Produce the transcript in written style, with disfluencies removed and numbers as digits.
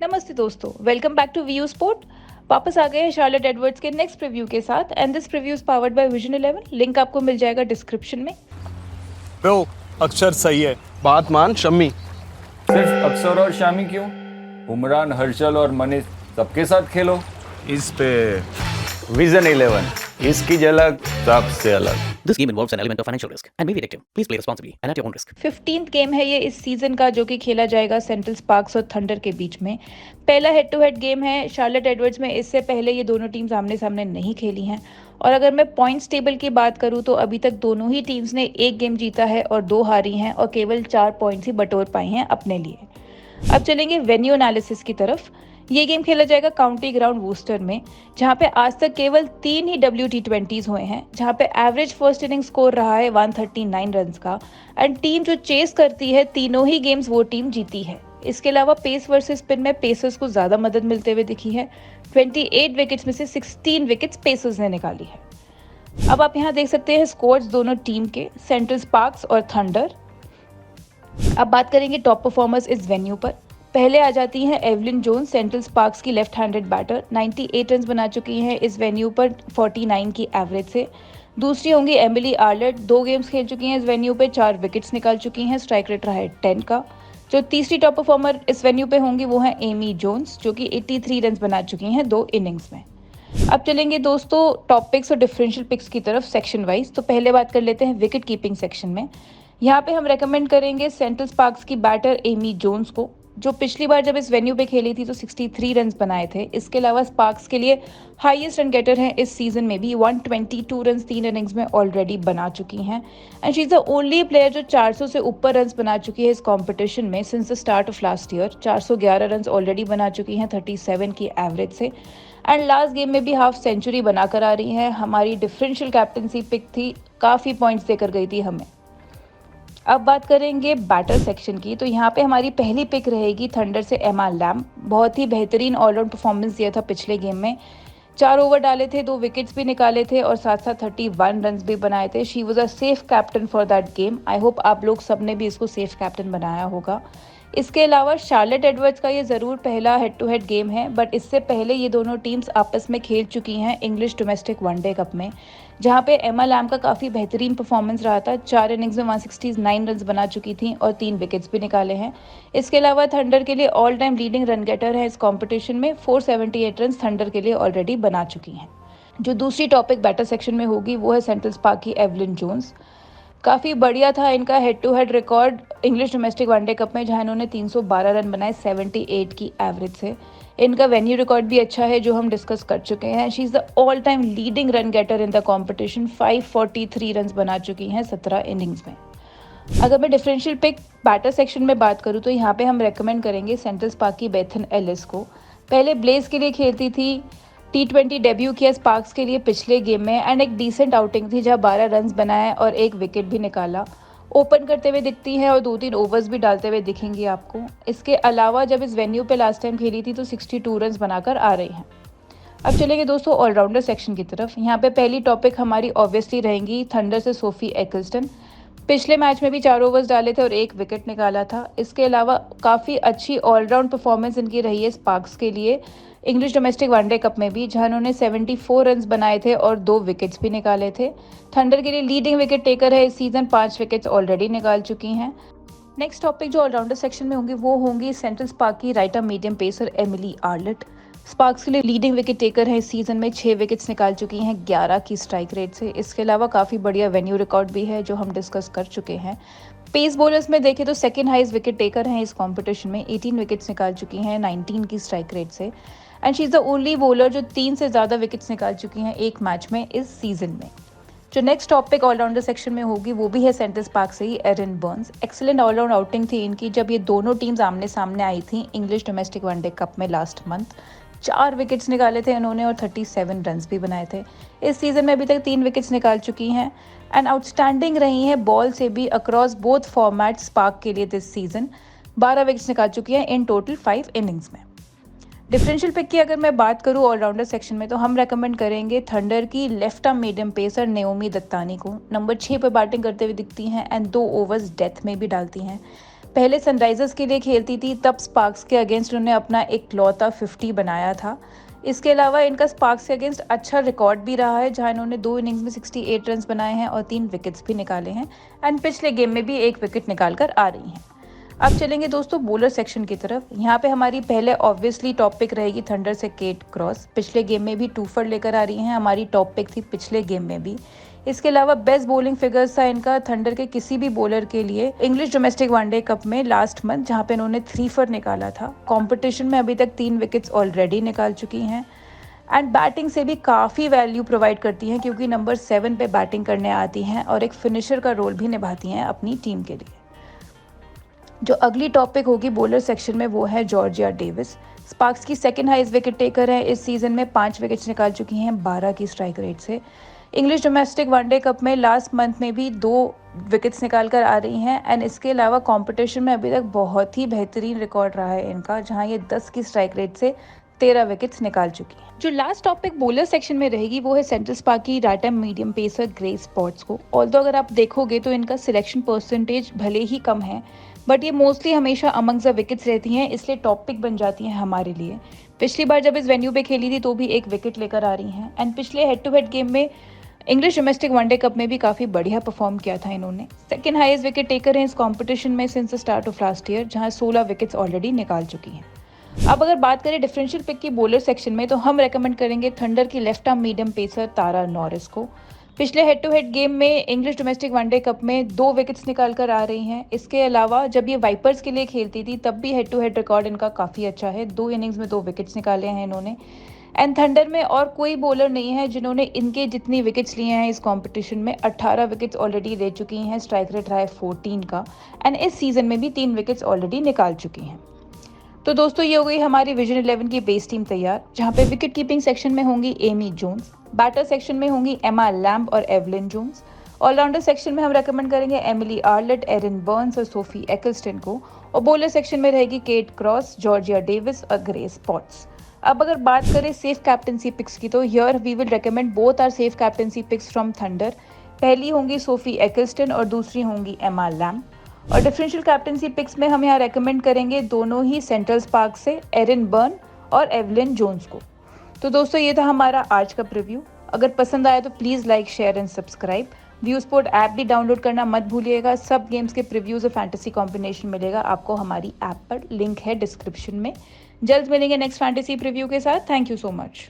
नमस्ते दोस्तों, welcome back to Vu sport. वापस आ गए हैं शार्लेट एडवर्ड्स के नेक्स्ट प्रीव्यू के साथ and this preview is powered by Vision 11। Link आपको मिल जाएगा डिस्क्रिप्शन में। ब्रो, अक्षर सही है। बात मान शम्मी। सिर्फ अक्षर और शामी क्यों? उमरान, हर्षल और मनीष सबके साथ खेलो। इस पे विजन 11, इसकी झलक सबसे अलग। This game involves an element of financial risk and may be addictive. Please play responsibly and at your own risk. 15th game है ये इस सीजन का, जो कि खेला जाएगा सेंट्रल स्पार्क्स और थंडर के बीच में। पहला हेड टू हेड गेम है शार्लेट एडवर्ड्स में। इससे पहले ये दोनों टीम्स आमने सामने नहीं खेली हैं। और अगर मैं पॉइंट्स टेबल की बात करूं तो अभी तक दोनों ही टीम्स ने एक गेम जीता है और 2 हारी हैं और केवल 4 पॉइंट्स ही बटोर पाई हैं अपने लिए। अब चलेंगे वेन्यू एनालिसिस की तरफ। ये गेम खेला जाएगा काउंटी ग्राउंड वूस्टर में, जहां पे आज तक केवल 3 ही WT20s हुए हैं, जहां पे एवरेज फर्स्ट इनिंग स्कोर रहा है 139 रन्स का। एंड टीम जो चेस करती है तीनों ही गेम्स वो टीम जीती है। इसके अलावा पेस वर्सेस स्पिन में पेसर्स को ज्यादा मदद मिलते हुए दिखी है। 28 विकेट्स में से 16 विकेट्स पेसर्स ने निकाली है। अब आप यहाँ देख सकते हैं स्कोर्स दोनों टीम के, सेंट्रल स्पार्क्स और थंडर। अब बात करेंगे टॉप परफॉर्मर्स इस वेन्यू पर। पहले आ जाती हैं एवलिन जोन्स, सेंट्रल स्पार्क्स की लेफ्ट हैंडेड बैटर। 98 रन्स बना चुकी हैं इस वेन्यू पर 49 की एवरेज से। दूसरी होंगी एमिली आर्लेट, 2 गेम्स खेल चुकी हैं इस वेन्यू पे, 4 विकेट्स निकाल चुकी हैं, स्ट्राइक रेट रहा है 10 का। जो तीसरी टॉप परफॉर्मर इस वेन्यू पे होंगी वो है एमी जोन्स, जो कि 83 रन्स बना चुकी हैं 2 इनिंग्स में। अब चलेंगे दोस्तों टॉप पिक्स और डिफरेंशियल पिक्स की तरफ सेक्शन वाइज। तो पहले बात कर लेते हैं विकेट कीपिंग सेक्शन में। यहाँ पे हम रेकमेंड करेंगे सेंट्रल स्पार्क्स की बैटर एमी जोन्स को, जो पिछली बार जब इस वेन्यू पे खेली थी तो 63 रन्स बनाए थे। इसके अलावा स्पार्क्स के लिए हाईएस्ट रन गेटर हैं इस सीजन में भी, 122 रन्स 3 इनिंग्स में ऑलरेडी बना चुकी हैं। And she is the only player जो 400 से ऊपर रन्स बना चुकी है इस कंपटीशन में since the start of last year. 411 runs already बना चुकी हैं 37 की एवरेज से। एंड लास्ट गेम में भी हाफ सेंचुरी बनाकर आ रही हैं। हमारी डिफरेंशियल कैप्टनसी पिक थी, काफ़ी पॉइंट्स देकर गई थी हमें। अब बात करेंगे बैटर सेक्शन की। तो यहाँ पे हमारी पहली पिक रहेगी थंडर से एमा लैम। बहुत ही बेहतरीन ऑलराउंड परफॉर्मेंस दिया था पिछले गेम में। 4 ओवर डाले थे, 2 विकेट्स भी निकाले थे और साथ साथ 31 रन्स भी बनाए थे। She was a safe captain for that game. I hope आप लोग सब ने भी इसको सेफ कैप्टन बनाया होगा। इसके अलावा शार्लेट एडवर्ड्स का ये ज़रूर पहला हेड टू हेड गेम है, बट इससे पहले ये दोनों टीम्स आपस में खेल चुकी हैं इंग्लिश डोमेस्टिक वनडे कप में, जहाँ पे एमा लैम का काफ़ी बेहतरीन परफॉर्मेंस रहा था। 4 इनिंग्स में 169 रन्स बना चुकी थी और 3 विकेट्स भी निकाले हैं। इसके अलावा थंडर के लिए all time leading run getter है इस कॉम्पिटिशन में, 478 रन्स थंडर के लिए ऑलरेडी बना चुकी हैं। जो दूसरी टॉपिक बैटर सेक्शन में होगी वो है सेंट्रल स्पार्क की एवलिन जोन्स। काफ़ी बढ़िया था इनका head to head record English domestic one day cup में, जहां इन्होंने 312 रन बनाए 78 की एवरेज से। इनका वेन्यू रिकॉर्ड भी अच्छा है जो हम डिस्कस कर चुके हैं। She is the all time leading run getter in the competition, 543 run बना चुकी हैं 17 इनिंग्स में। अगर मैं डिफरेंशियल पिक बैटर सेक्शन में बात करूँ तो यहाँ पे हम रेकमेंड करेंगे सेंट्रल स्पार्क की बेथन एलिस को। पहले ब्लेज के लिए खेलती थी, T20 डेब्यू किया स्पार्क्स के लिए पिछले गेम में एंड एक डिसेंट आउटिंग थी जहां 12 रन्स बनाए और 1 विकेट भी निकाला। ओपन करते हुए दिखती है और 2-3 ओवर्स भी डालते हुए दिखेंगी आपको। इसके अलावा जब इस वेन्यू पे लास्ट टाइम खेली थी तो 62 रन्स बनाकर आ रही हैं। अब चलेंगे दोस्तों ऑलराउंडर सेक्शन की तरफ। यहाँ पे पहली टॉपिक हमारी ऑब्वियसली रहेंगी थंडर से सोफी एकिल्स्टन। पिछले मैच में भी 4 ओवर्स डाले थे और 1 विकेट निकाला था। इसके अलावा काफ़ी अच्छी ऑलराउंड परफॉर्मेंस इनकी रही है स्पार्क्स के लिए इंग्लिश डोमेस्टिक वनडे कप में भी, जहां उन्होंने 74 रन्स बनाए थे और 2 विकेट्स भी निकाले थे। थंडर के लिए लीडिंग विकेट टेकर है इस सीजन, 5 विकेट्स ऑलरेडी निकाल चुकी हैं। नेक्स्ट टॉपिक जो ऑलराउंडर सेक्शन में होंगी वो होंगी सेंट्रल स्पार्क की right arm medium pacer Emily Arlott. Sparks के लिए लीडिंग विकेट टेकर है इस सीजन में, 6 विकेट्स निकाल चुकी हैं 11 की स्ट्राइक रेट से। इसके अलावा काफ़ी बढ़िया वेन्यू रिकॉर्ड भी है जो हम डिस्कस कर चुके हैं। पेस बॉलर्स में देखें तो सेकेंड हाईएस्ट विकेट टेकर हैं इस कॉम्पिटिशन में, 18 विकेट्स निकाल चुकी हैं 19 की स्ट्राइक रेट से। And she is the only bowler जो 3 से ज़्यादा विकेट्स निकाल चुकी हैं एक मैच में इस सीजन में। जो नेक्स्ट टॉपिक ऑलराउंडर सेक्शन में होगी वो भी है सेंट्रल स्पार्क से ही Erin Burns. Excellent allround outing थी इनकी जब ये दोनों टीम्स आमने सामने आई थी इंग्लिश डोमेस्टिक वनडे कप में लास्ट मंथ। 4 विकेट्स निकाले थे इन्होंने और 37 रन्स भी बनाए थे। इस सीजन में अभी तक 3 विकेट्स निकाल चुकी हैं एंड आउटस्टैंडिंग रही हैं बॉल से भी अक्रॉस बोथ फॉर्मेट स्पार्क के लिए दिस सीजन। 12 विकेट्स निकाल चुकी हैं इन टोटल 5 इनिंग्स में। डिफरेंशियल पिक की अगर मैं बात करूं ऑलराउंडर सेक्शन में तो हम रेकमेंड करेंगे थंडर की left arm medium pacer Naomi Dattani को। नंबर 6 पर बैटिंग करते हुए दिखती हैं एंड 2 ओवर्स डेथ में भी डालती हैं। पहले सनराइजर्स के लिए खेलती थी, तब स्पार्क्स के अगेंस्ट उन्होंने अपना इकलौता 50 बनाया था। इसके अलावा इनका स्पार्क्स के अगेंस्ट अच्छा रिकॉर्ड भी रहा है, जहां इन्होंने 2 इनिंग्स में 68 रन्स बनाए हैं और 3 विकेट्स भी निकाले हैं एंड पिछले गेम में भी 1 विकेट निकाल कर आ रही हैं। अब चलेंगे दोस्तों बॉलर सेक्शन की तरफ। यहाँ पे हमारी पहले ऑब्वियसली टॉप पिक रहेगी थंडर से केट क्रॉस। पिछले गेम में भी 2 फॉर लेकर आ रही हैं, हमारी टॉप पिक थी पिछले गेम में भी। इसके अलावा बेस्ट बॉलिंग फिगर्स था इनका थंडर के किसी भी बॉलर के लिए इंग्लिश डोमेस्टिक वनडे कप में लास्ट मंथ, जहाँ पे इन्होंने 3 फॉर निकाला था। कॉम्पिटिशन में अभी तक 3 विकेट्स ऑलरेडी निकाल चुकी हैं एंड बैटिंग से भी काफ़ी वैल्यू प्रोवाइड करती हैं, क्योंकि नंबर 7 पे बैटिंग करने आती हैं और एक फिनिशर का रोल भी निभाती हैं अपनी टीम के लिए। जो अगली टॉपिक होगी बॉलर सेक्शन में वो है जॉर्जिया डेविस। स्पार्क्स की सेकंड हाईएस्ट विकेट टेकर है, इस सीजन में 5 विकेट्स निकाल चुकी हैं 12 की स्ट्राइक रेट से। इंग्लिश डोमेस्टिक वनडे कप में लास्ट मंथ में भी 2 विकेट्स निकाल कर आ रही हैं एंड इसके अलावा कंपटीशन में अभी तक बहुत ही बेहतरीन रिकॉर्ड रहा है इनका, जहां ये 10 की स्ट्राइक रेट से 13 विकेट्स निकाल चुकी हैं। जो लास्ट टॉपिक बॉलर सेक्शन में रहेगी वो है सेंट्रल स्पार्क की right arm medium pacer grace spots को। ऑल्दो अगर आप देखोगे तो इनका सिलेक्शन परसेंटेज भले ही कम है, बट ये मोस्टली हमेशा अमंग द विकेट्स रहती हैं, इसलिए टॉप पिक बन जाती हैं हमारे लिए। पिछली बार जब इस वेन्यू पे खेली थी तो भी 1 विकेट लेकर आ रही हैं एंड पिछले हेड टू हेड गेम में इंग्लिश डोमेस्टिक वनडे कप में भी काफ़ी बढ़िया परफॉर्म किया था इन्होंने। सेकंड हाईएस्ट विकेट टेकर हैं इस कंपटीशन में since the start of last year, जहां 16 विकेट्स ऑलरेडी निकाल चुकी हैं। अब अगर बात करें डिफरेंशियल पिक की बॉलर सेक्शन में, तो हम रेकमेंड करेंगे थंडर की लेफ्ट आर्म मीडियम पेसर तारा नॉरिस को। पिछले हेड टू हेड गेम में इंग्लिश डोमेस्टिक वनडे कप में 2 विकेट्स निकाल कर आ रही हैं। इसके अलावा जब ये वाइपर्स के लिए खेलती थी तब भी हेड टू हेड रिकॉर्ड इनका काफ़ी अच्छा है, 2 इनिंग्स में 2 विकेट्स निकाले हैं इन्होंने। एंड थंडर में और कोई बॉलर नहीं है जिन्होंने इनके जितनी विकेट्स लिए हैं इस कंपटीशन में। 18 विकेट्स ऑलरेडी ले चुकी हैं, स्ट्राइक रेट रहा है 14 का एंड इस सीजन में भी 3 विकेट्स ऑलरेडी निकाल चुकी हैं। तो दोस्तों ये हो गई हमारी विजन 11 की बेस टीम तैयार, जहां पे विकेट कीपिंग सेक्शन में होंगी एमी जोन्स, बैटर सेक्शन में होंगी एमा लैम्ब और एवलिन जोन्स, ऑलराउंडर सेक्शन में हम रेकमेंड करेंगे एमिली आर्लेट, एरिन बर्न्स और सोफी एक्लस्टन को, और बॉलर सेक्शन में रहेगी केट क्रॉस, जॉर्जिया डेविस और ग्रेस स्पॉट्स। अब अगर बात करें सेफ कैप्टनसी पिक्स की, तो here we will recommend both our safe captaincy picks from Thunder. पहली होंगी सोफी एक्लस्टन और दूसरी होंगी एमा लैम्ब। और डिफरेंशियल कैप्टनसी पिक्स में हम यहाँ रेकमेंड करेंगे दोनों ही सेंट्रल स्पार्क से एरिन बर्न और एवलिन जोन्स को। तो दोस्तों ये था हमारा आज का प्रीव्यू। अगर पसंद आया तो please like, share and subscribe. View sport app भी डाउनलोड करना मत भूलिएगा। सब गेम्स के प्रीव्यूज और फैंटेसी कॉम्बिनेशन मिलेगा आपको हमारी ऐप पर, लिंक है डिस्क्रिप्शन में। जल्द मिलेंगे नेक्स्ट फैंटेसी प्रीव्यू के साथ। Thank you so much.